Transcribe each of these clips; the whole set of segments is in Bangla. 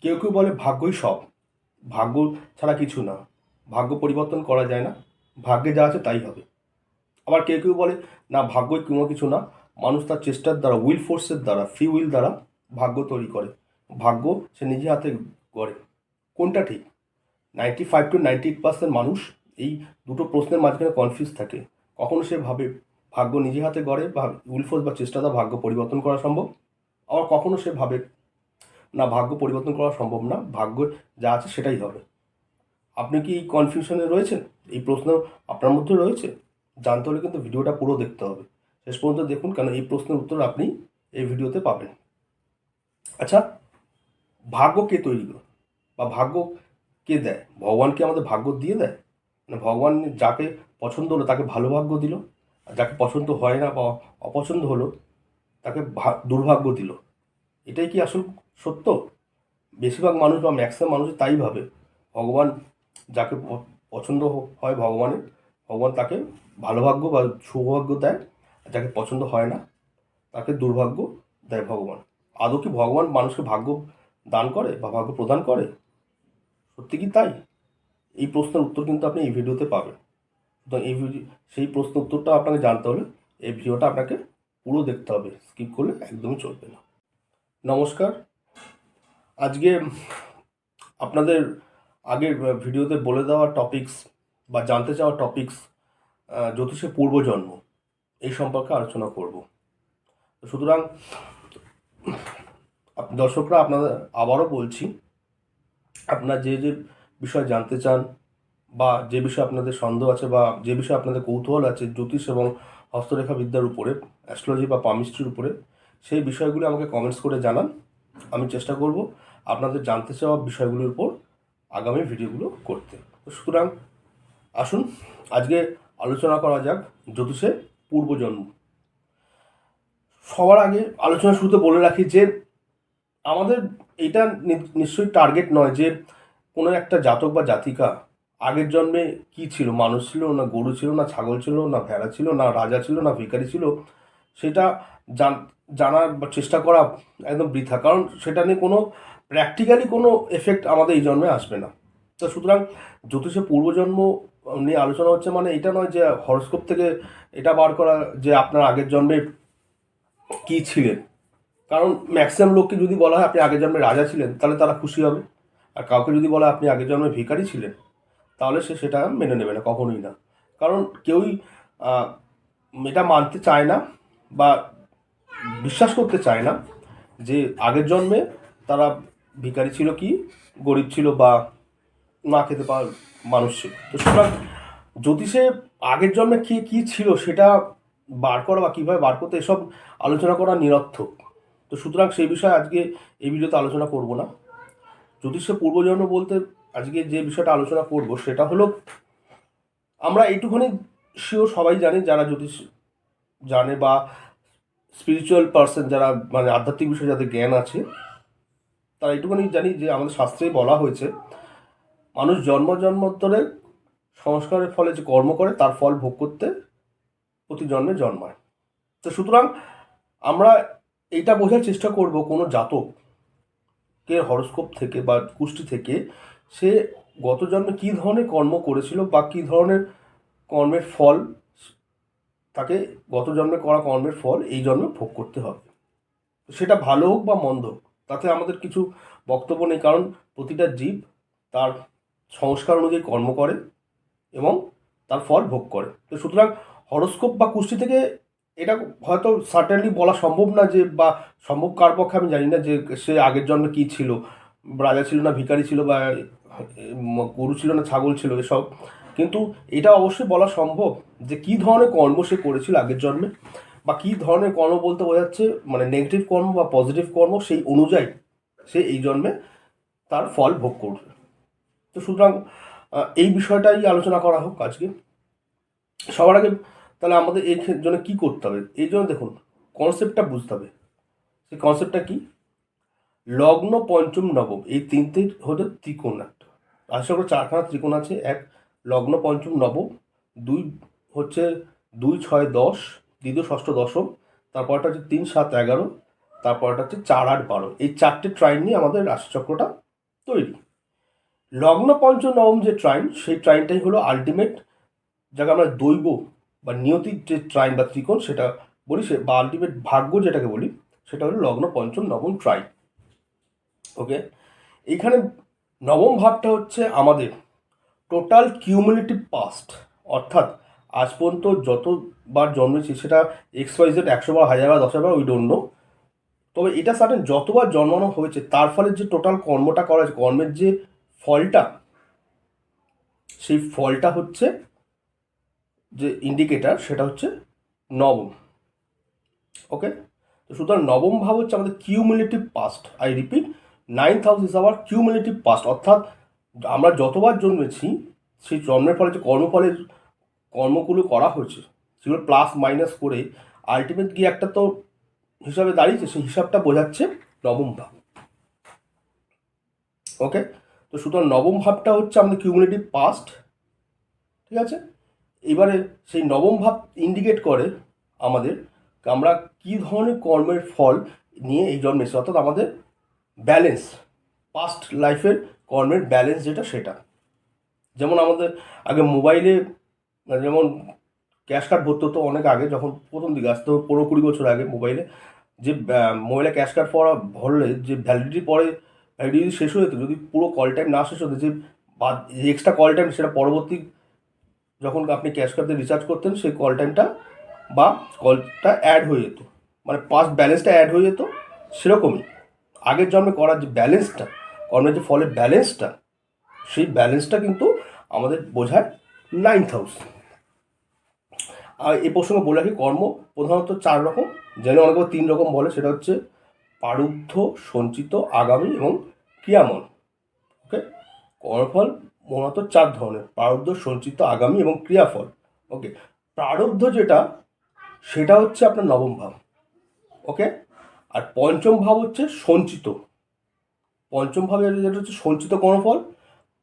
কেউ কেউ বলে ভাগ্যই সব, ভাগ্য ছাড়া কিছু না, ভাগ্য পরিবর্তন করা যায় না, ভাগ্যে যা আছে তাই হবে। আবার কেউ কেউ বলে না, ভাগ্যই কোনো কিছু না, মানুষ তার চেষ্টার দ্বারা, উইল ফোর্সের দ্বারা, ফ্রি উইল দ্বারা ভাগ্য তৈরি করে, ভাগ্য সে নিজে হাতে গড়ে। কোনটা ঠিক? 95 to 98% মানুষ এই দুটো প্রশ্নের মাঝখানে কনফিউজ থাকে। কখনো সে ভাবে ভাগ্য নিজে হাতে গড়ে বা উইল ফোর্স বা চেষ্টা দ্বারা ভাগ্য পরিবর্তন করা সম্ভব, আবার কখনো সে ভাবে না, ভাগ্য পরিবর্তন করা সম্ভব না, ভাগ্য যা আছে সেটাই হবে। আপনি কি এই কনফিউশনে রয়েছেন? এই প্রশ্ন আপনার মধ্যে রয়েছে? জানতে হলে কিন্তু ভিডিওটা পুরো দেখতে হবে, শেষ পর্যন্ত দেখুন, কারণ এই প্রশ্নের উত্তর আপনি এই ভিডিওতে পাবেন। আচ্ছা, ভাগ্য কে তৈরি করে বা ভাগ্য কে দেয়? ভগবান কি আমাদের ভাগ্য দিয়ে দেয়? মানে ভগবান যাকে পছন্দ হলো তাকে ভালো ভাগ্য দিল, আর যাকে পছন্দ হয় না বা অপছন্দ হলো তাকে দুর্ভাগ্য দিল। এটাই কি আসল সত্য? বেশিরভাগ মানুষ বা ম্যাক্সিমাম মানুষ তাই ভাবে। ভগবান যাকে পছন্দ হয় ভগবানের, ভগবান তাকে ভালো ভাগ্য বা সৌভাগ্য দেয়, আর যাকে পছন্দ হয় না তাকে দুর্ভাগ্য দেয় ভগবান। আদৌ কি ভগবান মানুষকে ভাগ্য দান করে বা ভাগ্য প্রদান করে? সত্যি কি তাই? এই প্রশ্নের উত্তর কিন্তু আপনি এই ভিডিওতে পাবেন। সুতরাং সেই প্রশ্ন উত্তরটা আপনাকে জানতে হলে এই ভিডিওটা আপনাকে পুরো দেখতে হবে, স্কিপ করলে একদমই চলবে না। নমস্কার। আজকে আপনাদের আগের ভিডিওতে বলে দেওয়া টপিকস বা জানতে চাওয়া টপিকস, জ্যোতিষের পূর্বজন্ম, এই সম্পর্কে আলোচনা করব। সুতরাং দর্শকরা, আপনাদের আবারও বলছি, আপনারা যে যে বিষয় জানতে চান বা যে বিষয়ে আপনাদের সন্দেহ আছে বা যে বিষয়ে আপনাদের কৌতূহল আছে জ্যোতিষ এবং হস্তরেখা বিদ্যার উপরে, অ্যাস্ট্রোলজি বা পামিস্ট্রির উপরে, সেই বিষয়গুলো আমাকে কমেন্টস করে জানান। আমি চেষ্টা করব আপনাদের জানতে চাওয়া বিষয়গুলোর উপর আগামী ভিডিওগুলো করতে। সুতরাং আসুন আজকে আলোচনা করা যাক জ্যোতিষের পূর্বজন্ম। সবার আগে আলোচনা শুরুতে বলে রাখি যে আমাদের এটা নিশ্চয়ই টার্গেট নয় যে কোনো একটা জাতক বা জাতিকা আগের জন্মে কি ছিল, মানুষ ছিল না গরু ছিল না ছাগল ছিল না ভেড়া ছিল না রাজা ছিল না ভিখারি ছিল, সেটা জানার বা চেষ্টা করা একদম বৃথা, কারণ সেটা নিয়ে কোনো প্র্যাকটিক্যালি কোনো এফেক্ট আমাদের এই জন্মে আসবে না। তো সুতরাং জ্যোতিষের পূর্বজন্ম নিয়ে আলোচনা হচ্ছে মানে এটা নয় যে হরস্কোপ থেকে এটা বার করা যে আপনার আগের জন্মে কী ছিলেন। কারণ ম্যাক্সিমাম লোককে যদি বলা হয় আপনি আগের জন্মে রাজা ছিলেন তাহলে তারা খুশি হবে, আর কাউকে যদি বলা হয় আপনি আগের জন্মে ভিখারি ছিলেন তাহলে সে সেটা মেনে নেবে না, কখনোই না। কারণ কেউই এটা মানতে চায় না বা বিশ্বাস করতে চায় না যে আগের জন্মে তারা ভিখারি ছিল কি গরিব ছিল বা না খেতে পাওয়ার মানুষ ছিল। তো সুতরাং জ্যোতিষে আগের জন্মে কে কী ছিল সেটা বার করা বা কীভাবে বার করতে, এসব আলোচনা করা নিরর্থক। তো সুতরাং সেই বিষয়ে আজকে এই ভিডিওতে আলোচনা করব না। জ্যোতিষের পূর্বজন্ম বলতে আজকে যে বিষয়টা আলোচনা করব সেটা হলো, আমরা এইটুখানি শিওর সবাই জানি যারা জ্যোতিষ জানে বা স্পিরিচুয়াল পার্সন যারা, মানে আধ্যাত্মিক বিষয়ে যাদের জ্ঞান আছে, তারা এইটুখানি জানি যে আমাদের শাস্ত্রেই বলা হয়েছে মানুষ জন্ম জন্মান্তরে সংস্কারের ফলে যে কর্ম করে তার ফল ভোগ করতে প্রতি জন্মে জন্মায়। তো সুতরাং আমরা এইটা বোঝার চেষ্টা করব কোনো জাতকের হরস্কোপ থেকে বা কুষ্টি থেকে সে গত জন্মে কী ধরনের কর্ম করেছিল বা কী ধরনের কর্মের ফল তাকে গত জন্মে করা কর্মের ফল এই জন্মে ভোগ করতে হবে। সেটা ভালো হোক বা মন্দ হোক তাতে আমাদের কিছু বক্তব্য নেই, কারণ প্রতিটা জীব তার সংস্কার অনুযায়ী কর্ম করে এবং তার ফল ভোগ করে। তো সুতরাং হরস্কোপ বা কুষ্টি থেকে এটা হয়তো সার্টেনলি বলা সম্ভব না, যে বা সম্ভব কার পক্ষে আমি জানি না যে সে আগের জন্মে কী ছিল, রাজা ছিল না ভিখারি ছিল বা গরু ছিল না ছাগল ছিল এসব, কিন্তু এটা অবশ্যই বলা সম্ভব যে কী ধরনের কর্ম সে করেছিল আগের জন্মে বা কী ধরনের কর্ম বলতে বোঝাচ্ছে মানে নেগেটিভ কর্ম বা পজিটিভ কর্ম, সেই অনুযায়ী সে এই জন্মে তার ফল ভোগ করবে। তো সুতরাং এই বিষয়টাই আলোচনা করা হোক আজকে। সবার আগে তাহলে আমাদের এই জন্য কী করতে হবে, এই জন্য দেখুন কনসেপ্টটা বুঝতে হবে। সেই কনসেপ্টটা কি? লগ্ন পঞ্চম নবম এই তিনটে হলো ত্রিকোণ একটা। আশা করি চারখানা ত্রিকোণ আছে। এক লগ্ন পঞ্চম নবম, দুই হচ্ছে 2, 6, 10, দ্বিতীয় ষষ্ঠ দশম, তারপরটা হচ্ছে 3, 7, 11, তারপরটা হচ্ছে 4, 8, 12। এই চারটে ট্রাইন নিয়ে আমাদের রাশিচক্রটা তৈরি। লগ্ন পঞ্চম নবম যে ট্রাইন, সেই ট্রাইনটাই হলো আলটিমেট, যাকে আমরা দৈব বা নিয়তির যে ট্রাইন বা ত্রিকোণ সেটা বলি, সে বা আলটিমেট ভাগ্য যেটাকে বলি, সেটা হলো লগ্ন পঞ্চম নবম ট্রাইন। ওকে, এইখানে নবম ভাবটা হচ্ছে আমাদের টোটাল কিউমুলেটিভ পাস্ট, অর্থাৎ আজ পর্যন্ত যতবার জন্মেছি, সেটা XYZ 100 bar, 1000 bar, 10,000 bar, we don't know, তবে এটা সার্টেন যতবার জন্মানো হয়েছে তার ফলে যে টোটাল কর্মটা করা হয়েছে, কর্মের যে ফলটা, সেই ফলটা হচ্ছে যে ইন্ডিকেটার, সেটা হচ্ছে নবম। ওকে, তো সুতরাং নবম ভাব হচ্ছে আমাদের cumulative past. I repeat, 9th house is our cumulative past, অর্থাৎ আমরা যতবার জন্মেছি সেই জন্মের ফলে যে কর্মফলের কর্মগুলো করা হয়েছে সেগুলো প্লাস মাইনাস করে আলটিমেট গিয়ে একটা তো হিসাবে দাঁড়িয়েছে, সেই হিসাবটা বোঝাচ্ছে নবম ভাব। ওকে, তো সুতরাং নবম ভাবটা হচ্ছে আমাদের কিউমুলেটিভ পাস্ট। ঠিক আছে, এবারে সেই নবম ভাব ইন্ডিকেট করে আমাদের আমরা কী ধরনের কর্মের ফল নিয়ে এই জন্মে এসেছি, অর্থাৎ আমাদের ব্যালেন্স, পাস্ট লাইফের কর্মের ব্যালেন্স যেটা, সেটা। যেমন আমাদের আগে মোবাইলে, যেমন ক্যাশ কার্ড ভরতে হতো অনেক আগে, যখন প্রথম দিকে আসতে 15-20 বছর আগে মোবাইলে, যে মোবাইলে ক্যাশ কার্ড ভরলে যে ভ্যালিডিটি পরে, ভ্যালিডিটি শেষ হয়ে যেত, যদি পুরো কল টাইম না শেষ হতো, যে এক্সট্রা কল টাইম, সেটা পরবর্তী যখন আপনি ক্যাশ কার্ড দিয়ে রিচার্জ করতেন, সেই কল টাইমটা বা কলটা অ্যাড হয়ে যেত, মানে পাস্ট ব্যালেন্সটা অ্যাড হয়ে যেত। সেরকমই আগের জন্মে করার যে ব্যালেন্সটা, কর্মের যে ফলের ব্যালেন্সটা, সেই ব্যালেন্সটা কিন্তু আমাদের বোঝায় 9th হাউস। আর এই প্রসঙ্গে বলে রাখি, কর্ম প্রধানত 4 রকম, যেন অনেকে 3 রকম বলে, সেটা হচ্ছে প্রারব্ধ, সঞ্চিত, আগামী এবং ক্রিয়ামন। ওকে, কর্মফল মূলত 4 ধরনের: প্রারব্ধ, সঞ্চিত, আগামী এবং ক্রিয়াফল। ওকে, প্রারব্ধ যেটা, সেটা হচ্ছে আপনার নবম ভাব। ওকে, আর পঞ্চম ভাব হচ্ছে সঞ্চিত। পঞ্চম ভাবে যেটা হচ্ছে সঞ্চিত কর্মফল,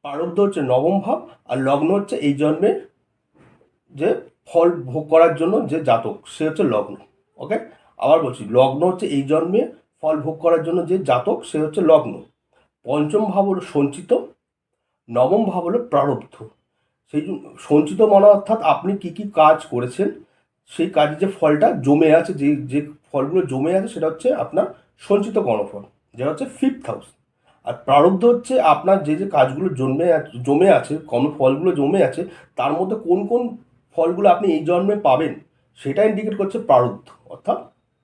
প্রারব্ধ হচ্ছে নবম ভাব, আর লগ্ন হচ্ছে এই জন্মে যে ফল ভোগ করার জন্য যে জাতক, সে হচ্ছে লগ্ন। ওকে, আবার বলছি, লগ্ন হচ্ছে এই জন্মে ফল ভোগ করার জন্য যে জাতক, সে হচ্ছে লগ্ন। পঞ্চম ভাব হলো সঞ্চিত, নবম ভাব হলো প্রারব্ধ। সেই সঞ্চিত মানে অর্থাৎ আপনি কি কি কাজ করেছেন, সেই কাজে যে ফলটা জমে আছে, যে যে ফলগুলো জমে আছে, সেটা হচ্ছে আপনার সঞ্চিত কর্মফল, যেটা হচ্ছে 5th হাউস। আর প্রারব্ধ হচ্ছে আপনার যে যে কাজগুলো জমে আছে, কর্মফলগুলো জমে আছে, তার মধ্যে কোন কোন ফলগুলো আপনি এই জন্মে পাবেন, সেটা ইন্ডিকেট করছে প্রারব্ধ, অর্থাৎ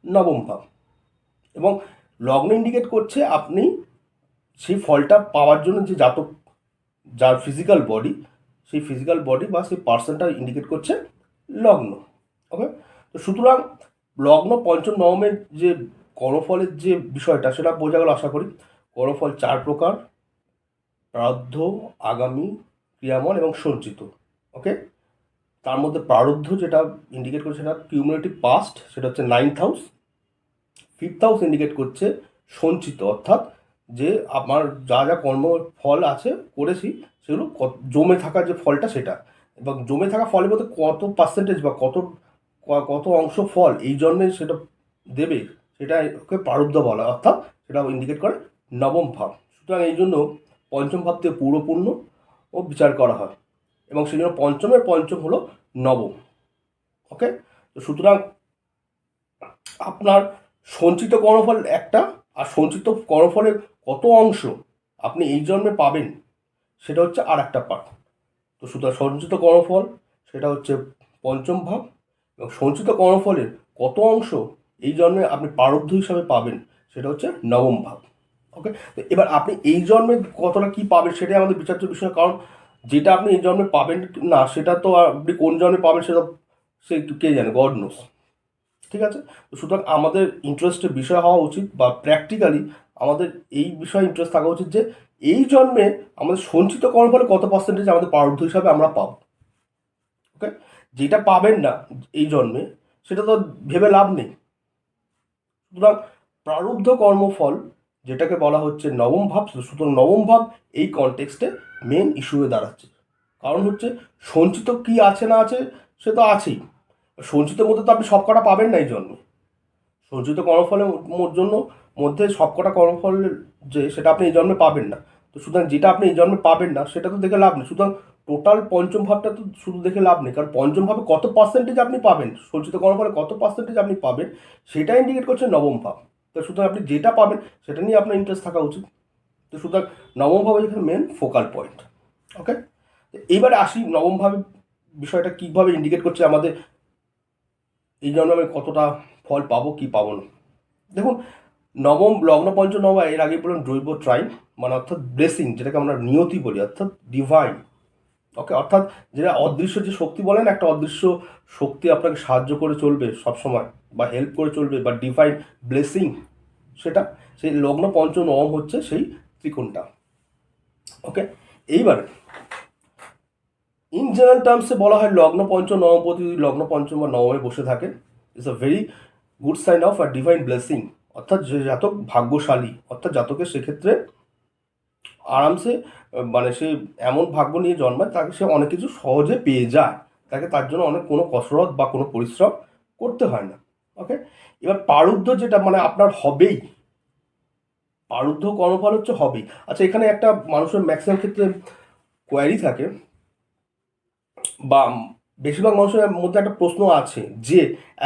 নবম ভাব। এবং লগ্ন ইন্ডিকেট করছে আপনি সেই ফলটা পাওয়ার জন্য যে জাতক, যার ফিজিক্যাল বডি, সেই ফিজিক্যাল বডি বা সেই পার্সনটা ইন্ডিকেট করছে লগ্ন। ওকে, তো সুতরাং লগ্ন পঞ্চম নবমের যে কর্মফলের যে বিষয়টা, সেটা বোঝা গেল আশা করি। কর্মফল 4 প্রকার: প্রারব্ধ, আগামী, ক্রিয়ামন এবং সঞ্চিত। ওকে, তার মধ্যে প্রারব্ধ যেটা ইন্ডিকেট করছে, সেটা কিউমুলেটিভ পাস্ট, সেটা হচ্ছে 9th house. 5th house indicate করছে সঞ্চিত, অর্থাৎ যে আমার যা যা কর্মফল আছে করেছি, সেগুলো জমে থাকা যে ফলটা, সেটা। এবং জমে থাকা ফলের মধ্যে কত পার্সেন্টেজ বা কত অংশ ফল এই জন্মে সেটা দেবে, সেটা ওকে প্রারব্ধ বলা, অর্থাৎ সেটা ইন্ডিকেট করে নবম ভাব। সুতরাং এই জন্য পঞ্চম ভাব থেকে পূর্ণ ও বিচার করা হয়, এবং সেই জন্য পঞ্চমের পঞ্চম হলো নবম। ওকে, তো সুতরাং আপনার সঞ্চিত কর্মফল একটা, আর সঞ্চিত কর্মফলের কত অংশ আপনি এই জন্মে পাবেন, সেটা হচ্ছে আর একটা পার্ট। তো সুতরাং সঞ্চিত কর্মফল, সেটা হচ্ছে পঞ্চম ভাব, এবং সঞ্চিত কর্মফলের কত অংশ এই জন্মে আপনি প্রারব্ধ হিসাবে পাবেন, সেটা হচ্ছে নবম ভাব। ওকে, তো এবার আপনি এই জন্মে কতটা কী পাবেন, সেটাই আমাদের বিচার্য বিষয়। কারণ যেটা আপনি এই জন্মে পাবেন না, সেটা তো আপনি কোন জন্মে পাবেন সেটা সে কে জানে, গড নোস। ঠিক আছে, তো সুতরাং আমাদের ইন্টারেস্টের বিষয় হওয়া উচিত, বা প্র্যাকটিক্যালি আমাদের এই বিষয়ে ইন্টারেস্ট থাকা উচিত, যে এই জন্মে আমাদের সঞ্চিত কর্মফলে কত পার্সেন্টেজ আমাদের প্রারব্ধ হিসাবে আমরা পাবো। ওকে, যেটা পাবেন না এই জন্মে, সেটা তো ভেবে লাভ নেই। সুতরাং প্রারব্ধ কর্মফল যেটাকে বলা হচ্ছে নবম ভাব, সুতরাং নবম ভাব এই কনটেক্সটে মেন ইস্যু হয়ে দাঁড়াচ্ছে। কারণ হচ্ছে সঞ্চিত কি আছে না আছে, সে তো আছেই। সঞ্চিতের মধ্যে তো আপনি সব কটা পাবেন না এই জন্মে। সঞ্চিত কর্মফলের জন্য মধ্যে সবকটা কর্মফল যে সেটা আপনি এই জন্মে পাবেন না। তো সুতরাং যেটা আপনি এই জন্মে পাবেন না সেটা তো দেখে লাভ নেই। সুতরাং টোটাল পঞ্চম ভাবটা তো শুধু দেখে লাভ নেই, কারণ পঞ্চম ভাবে কত পার্সেন্টেজ আপনি পাবেন, সঞ্চিত কর্মফলে কত পার্সেন্টেজ আপনি পাবেন সেটা ইন্ডিকেট করছে নবম ভাব। তো সুতরাং আপনি যেটা পাবেন সেটা নিয়ে আপনার ইন্টারেস্ট থাকা উচিত। তো সুতরাং নবম ভাবে এখানে মেন ফোকাল পয়েন্ট। ওকে, এইবারে আসি নবম ভাবে বিষয়টা কীভাবে ইন্ডিকেট করছে আমাদের এই জন্য আমি কতটা ফল পাবো কি পাবো না। দেখুন, নবম লগ্ন পঞ্চম এর আগে বললাম জৈব ট্রাইন, মানে অর্থাৎ ব্লেসিং, যেটাকে আমরা নিয়তি বলি, অর্থাৎ ডিভাইন। ওকে, অর্থাৎ যেটা অদৃশ্য যে শক্তি বলেন, একটা অদৃশ্য শক্তি আপনাকে সাহায্য করে চলবে সবসময় বা হেল্প করে চলবে বা ডিভাইন ব্লেসিং, সেটা সেই লগ্ন পঞ্চম নবম হচ্ছে সেই ত্রিকোণটা। ওকে, এইবার ইন জেনারেল টার্মসে বলা হয় লগ্ন পঞ্চম নবমপতি যদি লগ্ন পঞ্চম বা নবমে বসে থাকে, it's a very good sign of a divine blessing. অর্থাৎ যে জাতক ভাগ্যশালী, অর্থাৎ জাতকের সেক্ষেত্রে আরামসে মানে সে এমন ভাগ্য নিয়ে জন্মায় তাকে সে অনেক কিছু সহজে পেয়ে যায়, তাকে তার জন্য অনেক কোনো কসরত বা কোনো পরিশ্রম করতে হয় না। ওকে, এবার পারুদ্ধ যেটা মানে আপনার হবেই, পারুদ্ধ কর্মফল হচ্ছে হবেই। আচ্ছা, এখানে একটা মানুষের ম্যাক্সিমাম ক্ষেত্রে কোয়ারি থাকে বা বেশিরভাগ মানুষের মধ্যে একটা প্রশ্ন আছে যে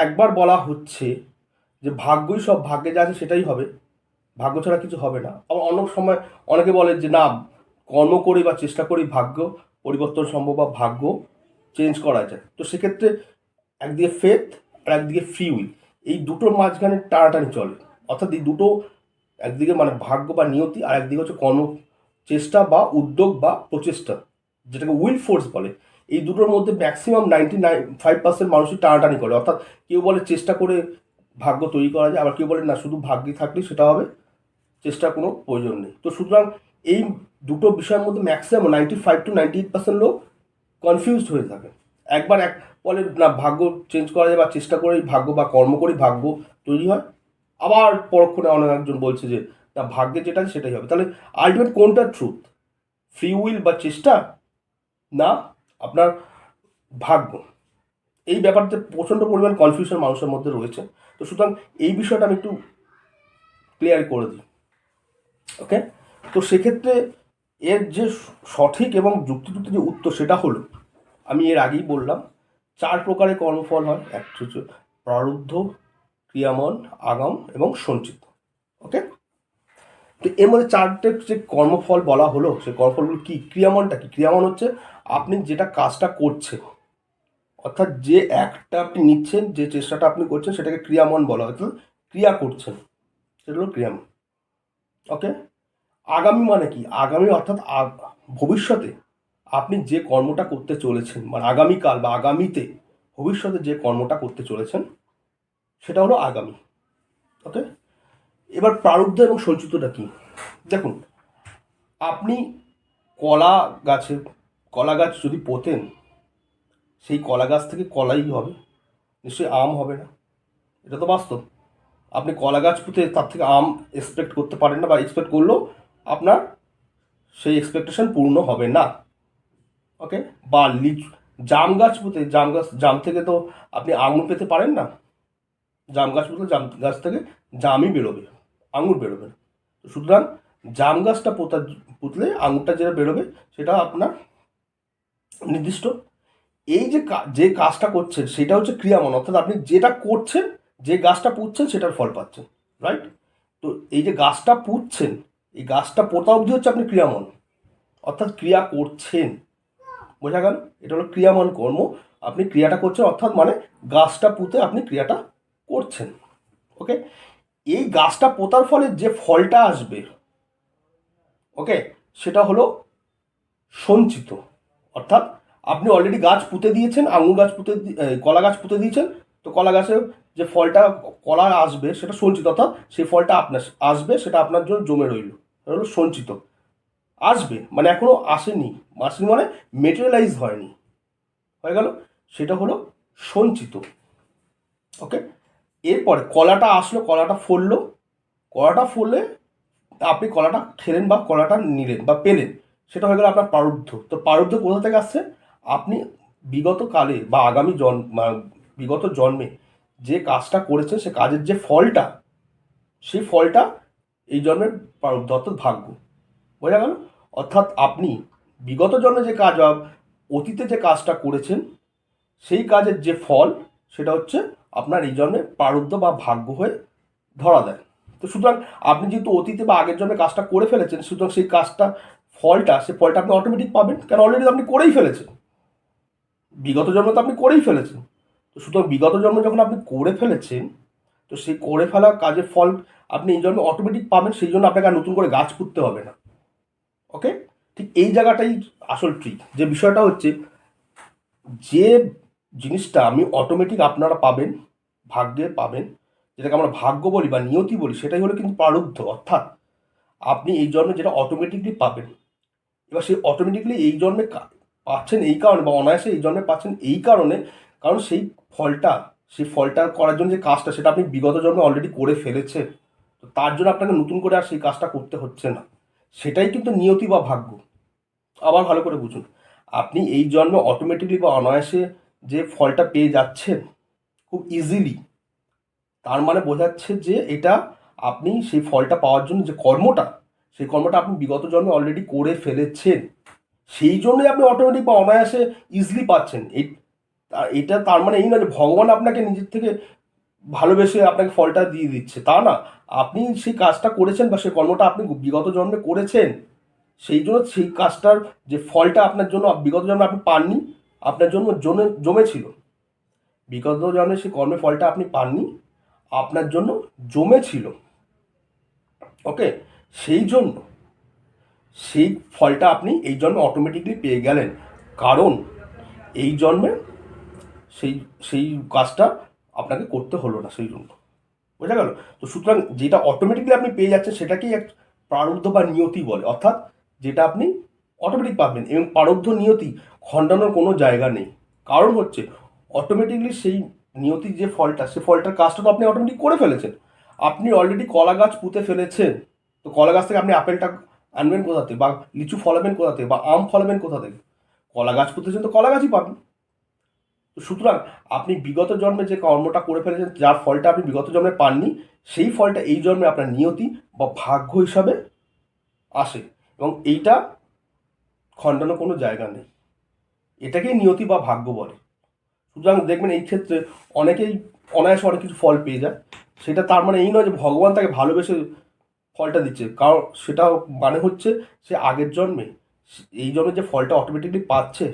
একবার বলা হচ্ছে যে ভাগ্যই সব, ভাগ্যে যা আছে সেটাই হবে, ভাগ্য ছাড়া কিছু হবে না। আবার অনেক সময় অনেকে বলে যে না, কর্ম করি বা চেষ্টা করি ভাগ্য পরিবর্তন সম্ভব বা ভাগ্য চেঞ্জ করা যায়। তো সেক্ষেত্রে একদিকে ফেথ আর একদিকে ফ্রি উইল, এই দুটোর মাঝখানে টানাটানি চলে। অর্থাৎ এই দুটো একদিকে মানে ভাগ্য বা নিয়তি, আর একদিকে হচ্ছে কর্ম চেষ্টা বা উদ্যোগ বা প্রচেষ্টা, যেটাকে উইল ফোর্স বলে। এই দুটোর মধ্যে ম্যাক্সিমাম 95% মানুষই টানাটানি করে। অর্থাৎ কেউ বলে চেষ্টা করে ভাগ্য তৈরি করা যায়, আবার কেউ বলে না শুধু ভাগ্যে থাকলেই সেটা হবে, চেষ্টার কোনো প্রয়োজন নেই। তো সুতরাং এই দুটো বিষয়ের মধ্যে ম্যাক্সিমাম 95 to 98% লোক কনফিউজড হয়ে থাকে। একবার এক বলে না ভাগ্য চেঞ্জ করা যায় বা চেষ্টা করেই ভাগ্য বা কর্ম করেই ভাগ্য তৈরি হয়, আবার পরক্ষণে অনেক একজন বলছে যে না ভাগ্যে যেটা আছে সেটাই হবে। তাহলে আলটিমেট কোনটা ট্রুথ, ফ্রি উইল বা চেষ্টা, না আপনার ভাগ্য? এই ব্যাপারতে প্রচণ্ড পরিমাণ কনফিউশন মানুষের মধ্যে রয়েছে। তো সুতরাং এই বিষয়টা আমি একটু ক্লিয়ার করে দিই। ওকে, তো সেক্ষেত্রে এর যে সঠিক এবং যুক্তিযুক্ত যে উত্তর সেটা হলো, আমি এর আগেই বললাম 4 প্রকারের কর্মফল হয়। একটা হচ্ছে প্রারব্ধ, ক্রিয়ামন, আগাম এবং সঞ্চিত। ওকে, তো এর মধ্যে 4টে যে কর্মফল বলা হলো সেই কর্মফলগুলো কি? ক্রিয়ামনটা কি? ক্রিয়ামন হচ্ছে আপনি যেটা কাজটা করছেন, অর্থাৎ যে একটা আপনি নিচ্ছেন, যে চেষ্টাটা আপনি করছেন সেটাকে ক্রিয়ামন বলা হয়, অর্থাৎ ক্রিয়া করছেন, সেটা হলো ক্রিয়ামন। ওকে, আগামী মানে কি? আগামী অর্থাৎ ভবিষ্যতে আপনি যে কর্মটা করতে চলেছেন, মানে আগামীকাল বা আগামীতে ভবিষ্যতে যে কর্মটা করতে চলেছেন সেটা হলো আগামী। ওকে, এবার প্রারব্ধ এবং সঞ্চিতটা কি? দেখুন, আপনি কলা গাছে, কলা গাছ যদি পোতেন, সেই কলা গাছ থেকে কলাই হবে, নিশ্চয়ই আম হবে না। এটা তো বাস্তব। আপনি কলা গাছ পুঁতে তার থেকে আম এক্সপেক্ট করতে পারেন না, বা এক্সপেক্ট করলেও আপনার সেই এক্সপেকটেশন পূর্ণ হবে না। ওকে, বা লিচু, জাম গাছ পুঁতে জাম থেকে তো আপনি আঙুর পেতে পারেন না। জাম গাছ পুঁতলে জাম গাছ থেকে জামই বেরোবে, আঙুর বেরোবে না। তো সুতরাং জাম গাছটা পুঁতলে আঙুরটা যেটা বেরোবে সেটা আপনার নির্দিষ্ট। এই যে যে কাজটা করছেন সেটা হচ্ছে ক্রিয়ামন, অর্থাৎ আপনি যেটা করছেন, যে গাছটা পুঁতছেন সেটার ফল পাচ্ছেন, রাইট? তো এই যে গাছটা পুঁতছেন, এই গাছটা পোতা অবধি হচ্ছে আপনি ক্রিয়ামন, অর্থাৎ ক্রিয়া করছেন। বোঝা গেল? এটা হলো ক্রিয়ামন কর্ম। আপনি ক্রিয়াটা করছেন, অর্থাৎ মানে গাছটা পুঁতে আপনি ক্রিয়াটা করছেন। ওকে, এই গাছটা পোতার ফলে যে ফলটা আসবে, ওকে, সেটা হলো সঞ্চিত। অর্থাৎ আপনি অলরেডি গাছ পুঁতে দিয়েছেন, আঙুর গাছ পুঁতে, কলা গাছ পুঁতে দিয়েছেন, তো কলা গাছে যে ফলটা কলা আসবে সেটা সঞ্চিত, অর্থাৎ সেই ফলটা আপনার আসবে, সেটা আপনার জন্য জমে রইল, এটা হলো সঞ্চিত। আসবে মানে এখনো আসেনি, আসেনি মানে মেটেরিয়ালাইজ হয়নি, হয়ে গেল, সেটা হলো সঞ্চিত। ওকে, এরপরে কলাটা আসলো, কলাটা ফললো, কলাটা ফললে আপনি কলাটা খেলেন বা কলাটা নিলেন বা পেলেন, সেটা হয়ে গেল আপনার প্রারব্ধ। তো প্রারব্ধ কোথা থেকে আসছে? আপনি বিগত কালে বা আগামী বিগত জন্মে যে কাজটা করেছেন সে কাজের যে ফলটা, সেই ফলটা এই জন্মের প্রারব্ধ, অর্থাৎ ভাগ্য। বোঝা গেল? অর্থাৎ আপনি বিগত জন্মে যে কাজ বা অতীতে যে কাজটা করেছেন সেই কাজের যে ফল সেটা হচ্ছে আপনার এই জন্মে প্রারব্ধ বা ভাগ্য হয়ে ধরা দেয়। তো সুতরাং আপনি যেহেতু অতীতে বা আগের জন্মে কাজটা করে ফেলেছেন, সুতরাং সেই কাজটা সে ফলটা আপনি অটোমেটিক পাবেন, কারণ অলরেডি আপনি করেই ফেলেছেন, বিগত জন্ম তো আপনি করেই ফেলেছেন। তো সুতরাং বিগত জন্ম যখন আপনি করে ফেলেছেন, তো সেই করে ফেলা কাজের ফল আপনি এই জন্য অটোমেটিক পাবেন, সেই জন্য আপনাকে আর নতুন করে গাছ পুঁততে হবে না। ওকে, ঠিক এই জায়গাটাই আসল ট্রিক। যে বিষয়টা হচ্ছে, যে জিনিসটা আমি অটোমেটিক আপনারা পাবেন, ভাগ্যে পাবেন, যেটাকে আমরা ভাগ্য বলি বা নিয়তি বলি, সেটাই হলো কিন্তু প্রারব্ধ। অর্থাৎ আপনি এই জন্মে যেটা অটোমেটিকলি পাবেন, এবার সেই অটোমেটিকলি এই জন্মে পাচ্ছেন এই কারণে, বা অনায়াসে এই জন্মে পাচ্ছেন এই কারণে, কারণ সেই ফলটা করার জন্য যে কাজটা সেটা আপনি বিগত জন্মে অলরেডি করে ফেলেছেন। তো তার জন্য আপনাকে নতুন করে আর সেই কাজটা করতে হচ্ছে না। সেটাই কিন্তু নিয়তি বা ভাগ্য। আবার ভালো করে বুঝুন, আপনি এই জন্মে অটোমেটিকলি বা অনায়াসে যে ফলটা পেয়ে যাচ্ছেন খুব ইজিলি, তার মানে বোঝাচ্ছে যে এটা আপনি সেই ফলটা পাওয়ার জন্য যে কর্মটা, সেই কর্মটা আপনি বিগত জন্মে অলরেডি করে ফেলেছেন। সেই জন্যই আপনি অটোমেটিক বা অনায়াসে ইজিলি পাচ্ছেন। এটা তার মানে এই না যে ভগবান আপনাকে নিজের থেকে ভালোবেসে আপনাকে ফলটা দিয়ে দিচ্ছে, তা না। আপনি সেই কাজটা করেছেন বা সেই কর্মটা আপনি বিগত জন্মে করেছেন, সেই জন্য সেই কাজটার যে ফলটা আপনার জন্য বিগত জন্মে আপনি পাননি, আপনার জন্য জমেছিল। বিগত জন্মে সেই কর্মের ফলটা আপনি পাননি, আপনার জন্য জমেছিল। ওকে, সেই জন্য সেই ফলটা আপনি এই জন্মে অটোমেটিকলি পেয়ে গেলেন, কারণ এই জন্মে সেই সেই কাজটা আপনাকে করতে হলো না, সেই জন্য। বোঝা গেল? তো সুতরাং যেটা অটোমেটিকলি আপনি পেয়ে যাচ্ছেন সেটাকেই এক প্রারব্ধ বা নিয়তি বলে। অর্থাৎ যেটা আপনি অটোমেটিক পাবেন, এবং প্রারব্ধ নিয়তি খণ্ডানোর কোনো জায়গা নেই। কারণ হচ্ছে অটোমেটিকলি সেই নিয়তির যে ফলটা, সে ফলটার কাজটা তো আপনি অটোমেটিক করে ফেলেছেন। আপনি অলরেডি কলা গাছ পুঁতে ফেলেছেন, তো কলা গাছ থেকে আপনি আপেলটা আনবেন কোথা থেকে, বা লিচু ফলাবেন কোথা থেকে, বা আম ফলাবেন কোথা থেকে? কলা গাছ পুঁতেছেন তো কলা গাছই পাবেন। তো সুতরাং আপনি বিগত জন্মে যে কর্মটা করে ফেলেছেন, যার ফলটা আপনি বিগত জন্মে পাননি, সেই ফলটা এই জন্মে আপনার নিয়তি বা ভাগ্য হিসাবে আসে, এবং এইটা খণ্ডানোর কোনো জায়গা নেই। এটাকেই নিয়তি বা ভাগ্য বলে। সুতরাং দেখবেন এই ক্ষেত্রে অনেকেই অনায়াসে অনেক কিছু ফল পেয়ে যায়। সেটা তার মানে এই নয় যে ভগবান তাকে ভালোবেসে ফলটা দিচ্ছে, কারণ সেটা মানে হচ্ছে সে আগের জন্মে এই জন্মে যে ফলটা অটোমেটিকলি পাচ্ছে,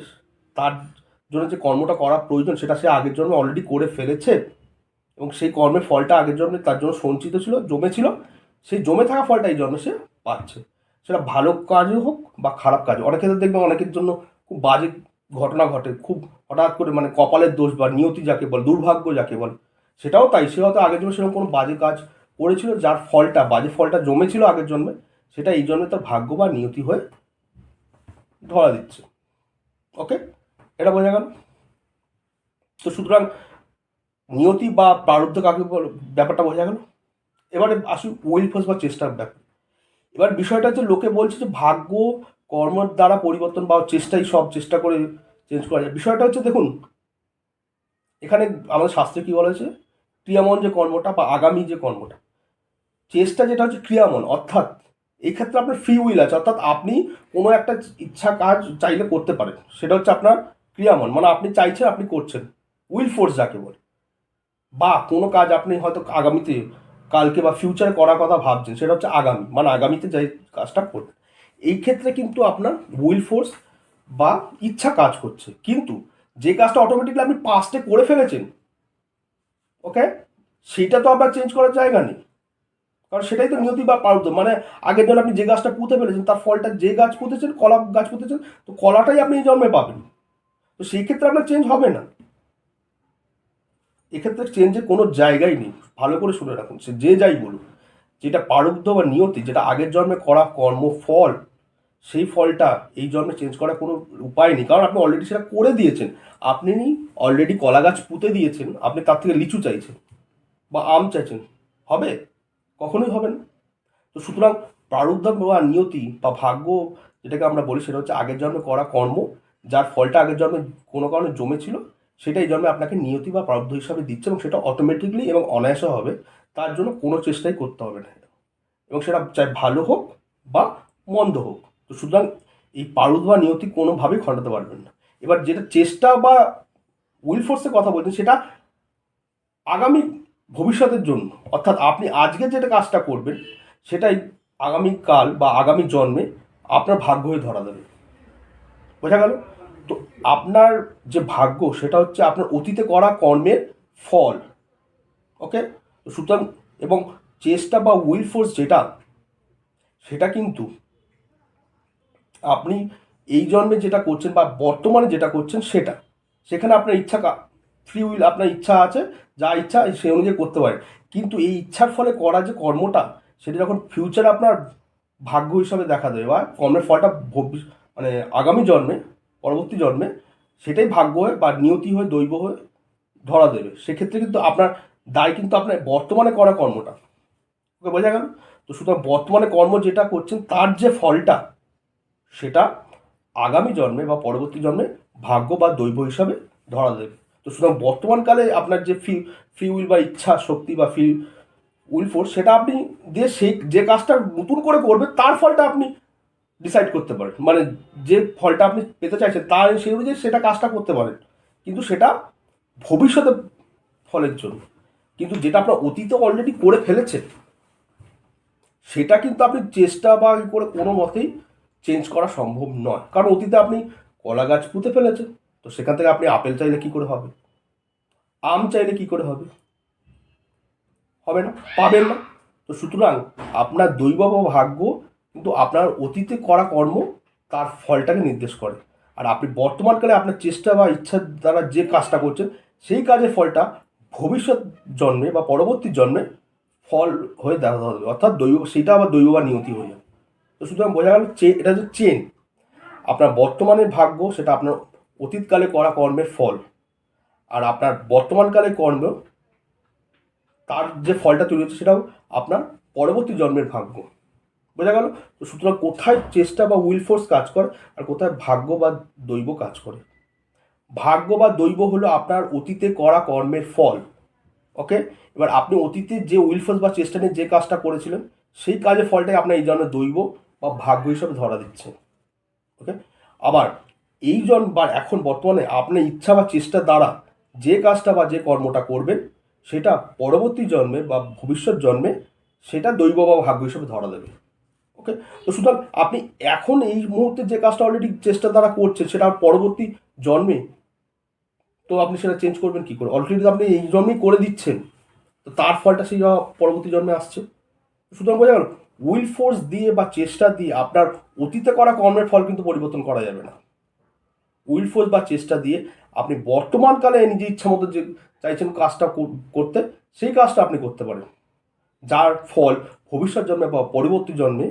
তার জন্য যে কর্মটা করা প্রয়োজন সেটা সে আগের জন্মে অলরেডি করে ফেলেছে, এবং সেই কর্মের ফলটা আগের জন্মে তার জন্য সঞ্চিত ছিল, জমেছিল। সেই জমে থাকা ফলটা এই জন্মে সে পাচ্ছে। সেটা ভালো কাজও হোক বা খারাপ কাজ। অনেক ক্ষেত্রে দেখবেন অনেকের জন্য খুব বাজে ঘটনা ঘটে, খুব হঠাৎ করে, মানে কপালের দোষ বা নিয়তি যাকে বলে, দুর্ভাগ্য যাকে বলে, সেটাও তাই। সে হয়তো আগের জন্মে সেরকম কোনো বাজে কাজ করেছিল, যার ফলটা, বাজে ফলটা জমেছিল আগের জন্মে, সেটা এই জন্মে তার ভাগ্য বা নিয়তি হয়ে ধরা দিচ্ছে। ওকে, এটা বোঝা গেল? তো সুতরাং নিয়তি বা প্রারব্ধ কাকে ব্যাপারটা বোঝা গেল। এবারে আসি উইল ফোর্স বা চেষ্টার ব্যাপার। এবার বিষয়টা হচ্ছে, লোকে বলছে যে ভাগ্য কর্মের দ্বারা পরিবর্তন বা চেষ্টাই সব, চেষ্টা করে চেঞ্জ করা যায়। বিষয়টা হচ্ছে, দেখুন এখানে আমাদের শাস্ত্রে কি বলা হয়েছে, ক্রিয়ামন যে কর্মটা বা আগামী যে কর্মটা, চেষ্টা যেটা হচ্ছে ক্রিয়ামন, অর্থাৎ এই ক্ষেত্রে আপনার ফ্রি উইল আছে। অর্থাৎ আপনি কোনো একটা ইচ্ছা কাজ চাইলে করতে পারেন, সেটা হচ্ছে আপনার ক্রিয়ামন, মানে আপনি চাইছেন, আপনি করছেন, উইল ফোর্স যাকে বলে। বা কোনো কাজ আপনি হয়তো আগামীতে, কালকে বা ফিউচারে করার কথা ভাবছেন, সেটা হচ্ছে আগামী, মানে আগামীতে যে কাজটা করবেন। এই ক্ষেত্রে কিন্তু আপনার উইল ফোর্স বা ইচ্ছা কাজ করছে, কিন্তু যে কাজটা অটোমেটিকলি আপনি পাস্টে করে ফেলেছেন, ওকে, সেটা তো আপনার চেঞ্জ করার জায়গা নেই, কারণ সেটাই তো নিয়তি বা প্রারব্ধ। মানে আগের জন্য আপনি যে গাছটা পুঁতে ফেলেছেন, তার ফলটা, যে গাছ পুঁতেছেন, কলা গাছ পুঁতেছেন, তো কলাটাই আপনি এই জন্মে পাবেন। তো সেই ক্ষেত্রে আপনার চেঞ্জ হবে না। এক্ষেত্রে চেঞ্জের কোনো জায়গাই নেই। ভালো করে শুনে রাখুন, সে যে যাই বলুন, যেটা প্রারব্ধ বা নিয়তি, যেটা আগের জন্মে করা কর্মফল, সেই ফলটা এই জন্মে চেঞ্জ করার কোনো উপায় নেই, কারণ আপনি অলরেডি সেটা করে দিয়েছেন। আপনি অলরেডি কলা গাছ পুঁতে দিয়েছেন, আপনি তার থেকে লিচু চাইছেন বা আম চাইছেন, হবে? কখনোই হবে না। তো সুতরাং প্রারব্ধ বা নিয়তি বা ভাগ্য যেটাকে আমরা বলি, সেটা হচ্ছে আগের জন্মে করা কর্ম, যার ফলটা আগের জন্মে কোনো কারণে জমেছিল, সেটা এই জন্মে আপনাকে নিয়তি বা প্রারব্ধ হিসাবে দিচ্ছে, এবং সেটা অটোমেটিকলি এবং অনায়াসে হবে। তার জন্য কোনো চেষ্টাই করতে হবে না, এবং সেটা চাই ভালো হোক বা মন্দ হোক। তো সুতরাং এই পারদ বা নিয়তি কোনোভাবেই খণ্ডাতে পারবেন না। এবার যেটা চেষ্টা বা উইল ফোর্সের কথা বলছেন, সেটা আগামী ভবিষ্যতের জন্য, অর্থাৎ আপনি আজকে যেটা কাজটা করবেন সেটাই আগামীকাল বা আগামী জন্মে আপনার ভাগ্য হয়ে ধরা দেবে। বোঝা গেল? তো আপনার যে ভাগ্য সেটা হচ্ছে আপনার অতীতে করা কর্মের ফল। ওকে? সুতরাং এবং চেষ্টা বা উইল ফোর্স যেটা, সেটা কিন্তু আপনি এই জন্মে যেটা করছেন বা বর্তমানে যেটা করছেন সেটা, সেখানে আপনার ইচ্ছা ফ্রি উইল, আপনার ইচ্ছা আছে, যা ইচ্ছা সেই অনুযায়ী করতে পারেন। কিন্তু এই ইচ্ছার ফলে করা যে কর্মটা, সেটা যখন ফিউচারে আপনার ভাগ্য হিসাবে দেখা দেবে বা কর্মের ফলটা মানে আগামী জন্মে, পরবর্তী জন্মে সেটাই ভাগ্য হয়ে বা নিয়তি হয়ে, দৈব হয়ে ধরা দেবে। সেক্ষেত্রে কিন্তু আপনার দায় কিন্তু আপনার বর্তমানে করা কর্মটা। ওকে, বোঝা গেল? তো সুতরাং বর্তমানে কর্ম যেটা করছেন তার যে ফলটা, সেটা আগামী জন্মে বা পরবর্তী জন্মে ভাগ্য বা দৈব হিসাবে ধরা দেবে। তো সুতরাং বর্তমানকালে আপনার যে ফ্রি উইল বা ইচ্ছা শক্তি বা ফ্রি উইল ফোর্স, সেটা আপনি দিয়ে সেই যে কাজটা নতুন করে করবেন তার ফলটা আপনি ডিসাইড করতে পারেন। মানে যে ফলটা আপনি পেতে চাইছেন তার সেই অনুযায়ী সেটা কাজটা করতে পারেন, কিন্তু সেটা ভবিষ্যতে ফলের জন্য। কিন্তু যেটা আপনার অতীতে অলরেডি করে ফেলেছে, সেটা কিন্তু আপনি চেষ্টা বা করে কোনো মতেই চেঞ্জ করা সম্ভব নয়। কারণ অতীতে আপনি কলা গাছ পুঁতে ফেলেছেন, তো সেখান থেকে আপনি আপেল চাইলে কি করে হবে, আম চাইলে কি করে হবে, হবে না, পাবেন না। তো সুতরাং আপনার দৈব বা ভাগ্য কিন্তু আপনার অতীতে করা কর্ম তার ফলটাকে নির্দেশ করে। আর আপনি বর্তমানকালে আপনার চেষ্টা বা ইচ্ছার দ্বারা যে কাজটা করছেন, সেই কাজের ফলটা ভবিষ্যৎ জন্মে বা পরবর্তী জন্মে ফল হয়ে দেখা হবে, অর্থাৎ দৈব, সেটা আবার দৈব বা নিয়তি হয়ে যাবে। তো সুতরাং বোঝা গেল এটা হচ্ছে চেন। আপনার বর্তমানের ভাগ্য সেটা আপনার অতীতকালে করা কর্মের ফল, আর আপনার বর্তমানকালে কর্ম তার যে ফলটা তৈরি হচ্ছে সেটাও আপনার পরবর্তী জন্মের ভাগ্য। বোঝা গেল? তো সুতরাং কোথায় চেষ্টা বা উইল ফোর্স কাজ করে আর কোথায় ভাগ্য বা দৈব কাজ করে। ভাগ্য বা দৈব হলো আপনার অতীতে করা কর্মের ফল। ওকে? এবার আপনি অতীতে যে উইল ফোর্স বা চেষ্টা নিয়ে যে কাজটা করেছিলেন, সেই কাজের ফলটাই আপনার এই জন্মের দৈব বা ভাগ্য হিসাবে ধরা দিচ্ছে। ওকে? আবার এই জন্ম বা এখন বর্তমানে আপনার ইচ্ছা বা চেষ্টার দ্বারা যে কাজটা বা যে কর্মটা করবেন, সেটা পরবর্তী জন্মে বা ভবিষ্যৎ জন্মে সেটা দৈব বা ভাগ্য হিসেবে ধরা দেবে। ওকে? তো সুতরাং আপনি এখন এই মুহূর্তে যে কাজটা অলরেডি চেষ্টার দ্বারা করছেন, সেটা পরবর্তী জন্মে তো আপনি সেটা চেঞ্জ করবেন কী করে? অলরেডি আপনি এই জন্মেই করে দিচ্ছেন, তো তার ফলটা সেই পরবর্তী জন্মে আসছে। সুতরাং বোঝা গেল, উইল ফোর্স দিয়ে বা চেষ্টা দিয়ে আপনার অতীতে করা কর্মের ফল কিন্তু পরিবর্তন করা যাবে না। উইল ফোর্স বা চেষ্টা দিয়ে আপনি বর্তমানকালে নিজের ইচ্ছা মতো যে চাইছেন কাজটা করতে, সেই কাজটা আপনি করতে পারেন, যার ফল ভবিষ্যৎ জন্মে বা পরবর্তী জন্মে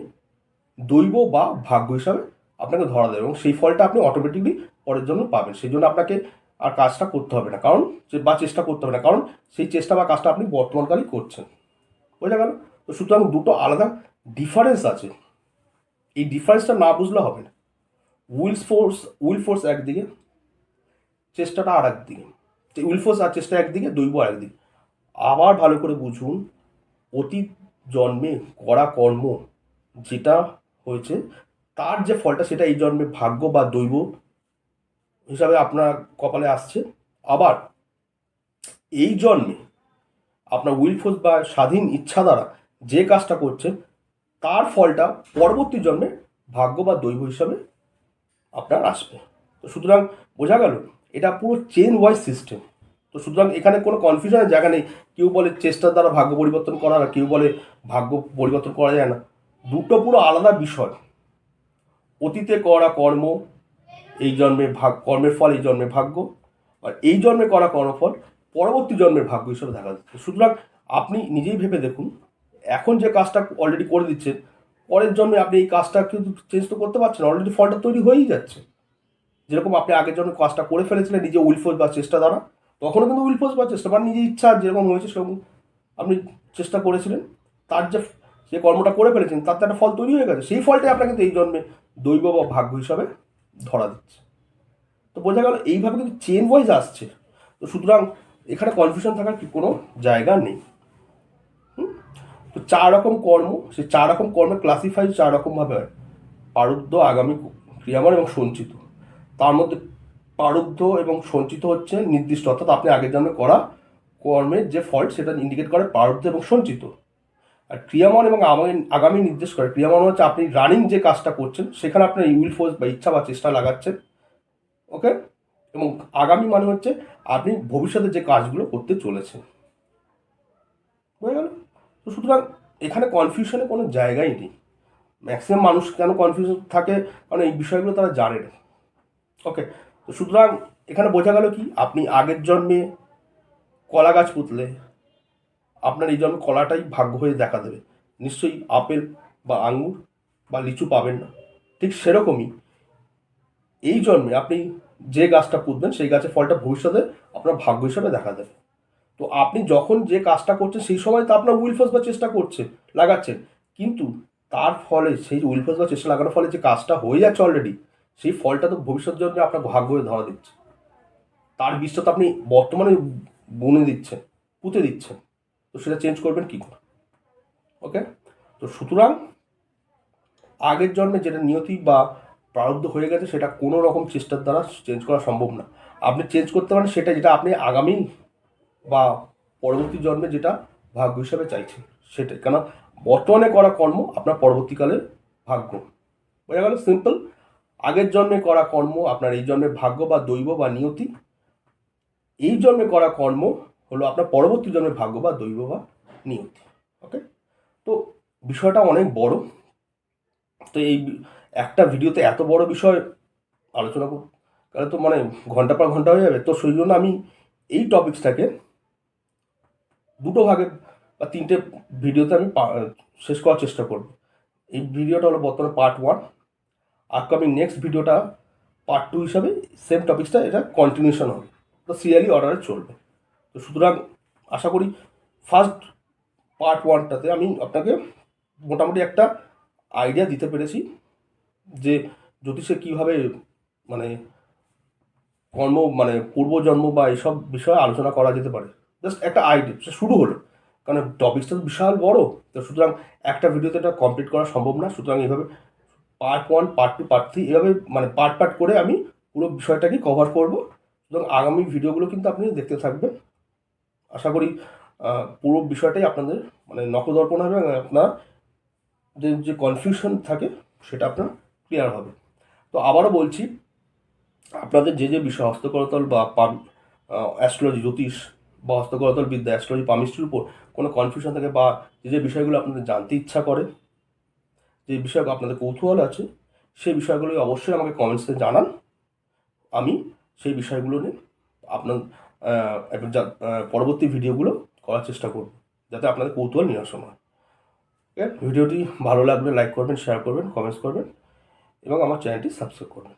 দৈব বা ভাগ্য হিসাবে আপনাকে ধরা দেবে, এবং সেই ফলটা আপনি অটোমেটিকলি পরের জন্য পাবেন। সেই জন্য আপনাকে আর কাজটা করতে হবে না, কারণ বা চেষ্টা করতে হবে না, কারণ সেই চেষ্টা বা কাজটা আপনি বর্তমানকালেই করছেন। বোঝা গেল? তো সুতরাং দুটো আলাদা ডিফারেন্স আছে, এই ডিফারেন্সটা না বুঝলে হবে না। উইল ফোর্স একদিকে, চেষ্টাটা আর একদিকে। উইল ফোর্স আর চেষ্টা একদিকে, দৈব আর একদিকে। আবার ভালো করে বুঝুন, অতীত জন্মে করা কর্ম যেটা হয়েছে, তার যে ফলটা সেটা এই জন্মে ভাগ্য বা দৈব হিসাবে আপনার কপালে আসছে। আবার এই জন্মে আপনার উইল ফোর্স বা স্বাধীন ইচ্ছা দ্বারা যে কাজটা করছেন, তার ফলটা পরবর্তী জন্মে ভাগ্য বা দৈব হিসাবে আপনার আসবে। তো সুতরাং বোঝা গেল, এটা পুরো চেন ওয়াইজ সিস্টেম। তো সুতরাং এখানে কোনো কনফিউশনের জায়গা নেই। কেউ বলে চেষ্টার দ্বারা ভাগ্য পরিবর্তন করা, আর কেউ বলে ভাগ্য পরিবর্তন করা যায় না। দুটো পুরো আলাদা বিষয়। অতীতে করা কর্ম এই জন্মে কর্মের ফল এই জন্মে ভাগ্য, আর এই জন্মে করা কর্মফল পরবর্তী জন্মের ভাগ্য হিসেবে দেখা যাচ্ছে। সুতরাং আপনি নিজেই ভেবে দেখুন, এখন যে কাজটা অলরেডি করে দিচ্ছেন, পরের জন্মে আপনি এই কাজটা কিন্তু চেঞ্জ তো করতে পারছেন, অলরেডি ফলটা তৈরি হয়েই যাচ্ছে। যেরকম আপনি আগের জন্য কাজটা করে ফেলেছিলেন নিজে উইল ফোর্স বা চেষ্টা দ্বারা, তখনও কিন্তু উইল ফোর্স বা চেষ্টা মানে নিজের ইচ্ছা যেরকম হয়েছে সেরকম আপনি চেষ্টা করেছিলেন, তার যে কর্মটা করে ফেলেছেন তার তো একটা ফল তৈরি হয়ে গেছে। সেই ফলটাই আপনার কিন্তু এই জন্মে দৈব বা ভাগ্য হিসাবে ধরা দিচ্ছে। তো বোঝা গেল, এইভাবে কিন্তু চেন ওয়াইজ আসছে। তো সুতরাং এখানে কনফিউশন থাকার কি কোনো জায়গা নেই। তো 4 রকম কর্ম, সেই 4 রকম কর্মে ক্লাসিফাই 4 রকমভাবে হয়। প্রারব্ধ, আগামী ক্রিয়ামান এবং সঞ্চিত। তার মধ্যে প্রারব্ধ এবং সঞ্চিত হচ্ছে নির্দিষ্ট, অর্থাৎ আপনি আগের জন্মে করা কর্মের যে ফল সেটা ইন্ডিকেট করে প্রারব্ধ এবং সঞ্চিত। আর ক্রিয়ামান এবং আগামী নির্দেশ করে। ক্রিয়ামান হচ্ছে আপনি রানিং যে কাজটা করছেন সেখানে আপনার উইল ফোর্স বা ইচ্ছা বা চেষ্টা লাগাচ্ছেন, ওকে। এবং আগামী মানে হচ্ছে আপনি ভবিষ্যতে যে কাজগুলো করতে চলেছেন, বুঝে গেল? তো সুতরাং এখানে কনফিউশনের কোনো জায়গাই নেই। ম্যাক্সিমাম মানুষ কেন কনফিউশন থাকে, কারণ এই বিষয়গুলো তারা জানে না, ওকে। তো সুতরাং এখানে বোঝা গেল কি, আপনি আগের জন্মে কলা গাছ পুঁতলে আপনার এই জন্মে কলাটাই ভাগ্য হয়ে দেখা দেবে, নিশ্চয়ই আপেল বা আঙ্গুর বা লিচু পাবেন না। ঠিক সেরকমই এই জন্মে আপনি যে গাছটা পুঁতবেন সেই গাছের ফলটা ভবিষ্যতে আপনার ভাগ্য হিসাবে দেখা দেবে। তো আপনি যখন যে কাজটা করছেন সেই সময় তো আপনার উইলফোর্স বা চেষ্টা করছেন, লাগাচ্ছেন, কিন্তু তার ফলে সেই উইলফোর্স বা চেষ্টা লাগানোর ফলে যে কাজটা হয়ে যাচ্ছে অলরেডি, সেই ফলটা তো ভবিষ্যৎ জন্মে আপনার ভাগ্য হয়ে ধরা দিচ্ছে। তার বীজটা তো আপনি বর্তমানে বুনে দিচ্ছেন, পুঁতে দিচ্ছেন, তো সেটা চেঞ্জ করবেন কী করে, ওকে। তো সুতরাং আগের জন্মে যেটা নিয়তি বা প্রারব্ধ হয়ে গেছে সেটা কোনো রকম চেষ্টার দ্বারা চেঞ্জ করা সম্ভব না। আপনি চেঞ্জ করতে পারেন সেটা যেটা আপনি আগামী বা পরবর্তী জন্মে যেটা ভাগ্য হিসাবে চাইছেন সেটাই, কেন বর্তমানে করা কর্ম আপনার পরবর্তীকালের ভাগ্য। বোঝা গেল? সিম্পল। আগের জন্মে করা কর্ম আপনার এই জন্মে ভাগ্য বা দৈব বা নিয়তি, এই জন্মে করা কর্ম হলো আপনার পরবর্তী জন্মের ভাগ্য বা দৈব বা নিয়তি, ওকে। তো বিষয়টা অনেক বড়, তো এই একটা ভিডিওতে এত বড় বিষয় আলোচনা করব তাহলে তো মানে ঘন্টা পর ঘন্টা হয়ে যাবে। তো সেই জন্য আমি এই টপিক্সটাকে দুটো ভাগে বা তিনটে ভিডিওতে আমি শেষ করার চেষ্টা করব। এই ভিডিওটা হলো বর্তমানে পার্ট 1, আপকামিং নেক্সট ভিডিওটা পার্ট 2 হিসাবে সেম টপিক্সটা এটা কন্টিনিউশন হবে, তো সিরিয়ালি অর্ডারে চলবে। তো সুতরাং আশা করি ফার্স্ট পার্ট 1টাতে আমি আপনাকে মোটামুটি একটা আইডিয়া দিতে পেরেছি যে জ্যোতিষে কীভাবে মানে কর্ম মানে পূর্বজন্ম বা এইসব বিষয়ে আলোচনা করা যেতে পারে। জাস্ট একটা আইডিয়া শুরু হলো, কারণ টপিকসটা তো বিশাল বড়, তো সুতরাং একটা ভিডিওতে এটা কমপ্লিট করা সম্ভব না। সুতরাং এইভাবে পার্ট 1, পার্ট 2, পার্ট 3 এভাবে মানে পার্ট পার্ট করে আমি পুরো বিষয়টাকে কভার করব। সুতরাং আগামী ভিডিওগুলো কিন্তু আপনি দেখতে থাকবেন। আশা করি পুরো বিষয়টাই আপনাদের মানে নখদর্পণ হবে এবং আপনার যে কনফিউশন থাকে সেটা আপনার ক্লিয়ার হবে। তো আবারও বলছি, আপনাদের যে বিষয় হস্তকরতল বা অ্যাস্ট্রোলজি জ্যোতিষ বা হস্তকরতল বিদ্যা অ্যাস্ট্রোলজি পামিস্ট্রির উপর কোনো কনফিউশন থাকে বা যে বিষয়গুলো আপনাদের জানতে ইচ্ছা করে, যে বিষয়গুলো আপনাদের কৌতূহল আছে, সেই বিষয়গুলো অবশ্যই আমাকে কমেন্টসে জানান। আমি সেই বিষয়গুলো নিয়ে আপনার পরবর্তী ভিডিওগুলো করার চেষ্টা করব যাতে আপনাদের কৌতূহল নিরসন হয়। ভিডিওটি ভালো লাগলে লাইক করবেন, শেয়ার করবেন, কমেন্টস করবেন এবং আমার চ্যানেলটি সাবস্ক্রাইব করবেন।